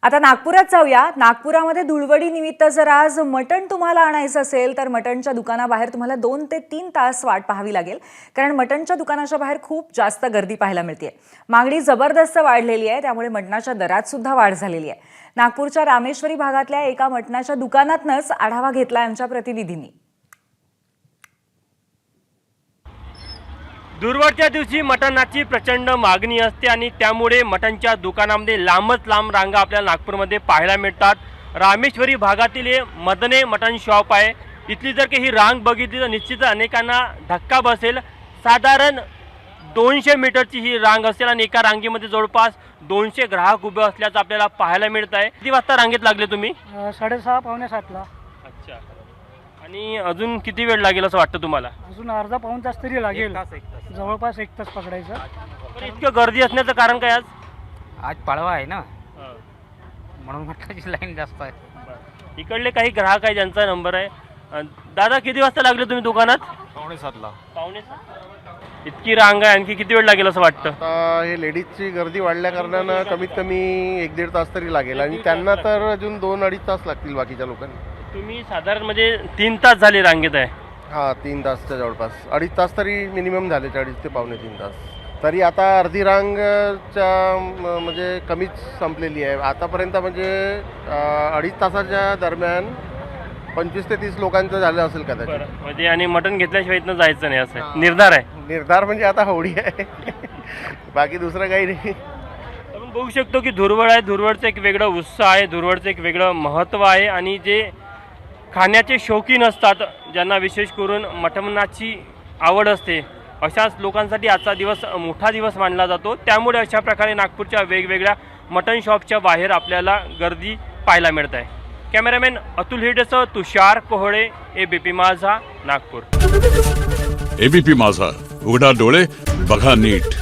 आता नागपुरात जाऊया। नागपुरामध्ये धुळवडी निमित्त जर आज मटण तुम्हाला आणायचं असेल तर मटणच्या दुकानाबाहेर तुम्हाला 2 ते 3 तास वाट पाहावी लागेल, कारण मटणच्या दुकानाच्या बाहेर खूप जास्त गर्दी पाहायला मिळते। मागणी जबरदस्त वाढलेली आहे, त्यामुळे मटणाच्या दरात सुद्धा वाढ झालेली आहे। नागपूरच्या रामेश्वरी भागातल्या एका मटणाच्या दुकानातनच आढावा घेतला आमच्या प्रतिनिधींनी। दुर्वारच्या दिवशी मटणाची प्रचंड मागणी असते आणि त्यामुळे मटणच्या दुकानामध्ये लांबच लांब रांगा आपल्याला नागपूरमध्ये पाहायला मिळतात। रामेश्वरी भागातील हे मदने मटण शॉप आहे। इथली जर काही रांग बघितली तर निश्चित अनेकांना धक्का बसेल। साधारण 200 मीटरची ही रांग असेल आणि एका रांगेमध्ये जवळपास 200 ग्राहक उभे असल्याचं आपल्याला पाहायला मिळत आहे। किती वाजता रांगेत लागले तुम्ही? 6:30 पावणे 7ला। अच्छा, आणि अजून किती वेळ लागेल असं वाटतं तुम्हाला? अजून अर्धा पाऊण तास तरी लागेल, जवळपास 1 तास पकडायचं। इतकं गर्दी असण्याचं कारण काय? आज पळवा आहे ना, म्हणून मटणाची लाईन जास्त आहे। इकडले काही ग्राहक आहे ज्यांचा नंबर आहे। दादा, किती वाजता लागले तुम्ही दुकानात? पावणे 7ला। पावणे 7? इतकी रांग आहे, आणखी किती वेळ लागेल असं वाटतं? आता हे लेडीजची गर्दी वाढल्या कारणानं कमीत कमी 1-1.5 तास तरी लागेल आणि त्यांना तर अजून 2-2.5 तास लागतील बाकीच्या लोकांना। तुम्ही साधारण म्हणजे 3 तास झाले रांगेत आहे? हां, 3 तासच्या जवळपास 2.5 तास तरी मिनिमम झाले, 2.5 ते पावणे 3 तास तरी। आता अर्धी रांगच्या म्हणजे कमीच संपलेली आहे आतापर्यंत। म्हणजे 2.5 तासाच्या दरम्यान 25 ते 30 लोकांचं झालं असेल कदाचित। म्हणजे आणि मटण घेतल्याशिवाय इथनं जायचं नाही असं निर्धार आहे? निर्धार म्हणजे आता होडी आहे बाकी दुसरं काही नाही। आपण बघू शकतो की धुळवड आहे, धुळवडचं एक वेगळं उत्साह आहे, धुळवडचं एक वेगळं महत्त्व आहे। आणि जे खाण्याचे शौकीन असतात, ज्यांना विशेष करून मटणाची आवड असते, अशाच लोकांसाठी आजचा दिवस मोठा दिवस मानला जातो। त्यामुळे अशा प्रकारे नागपूरच्या वेगवेगळ्या मटण शॉपच्या बाहेर आपल्याला गर्दी पाहायला मिळत आहे। कॅमेरामॅन अतुल हिरडेसह तुषार कोहळे, एबीपी माझा, नागपूर। एबीपी माझा, उघडा डोळे बघा नीट।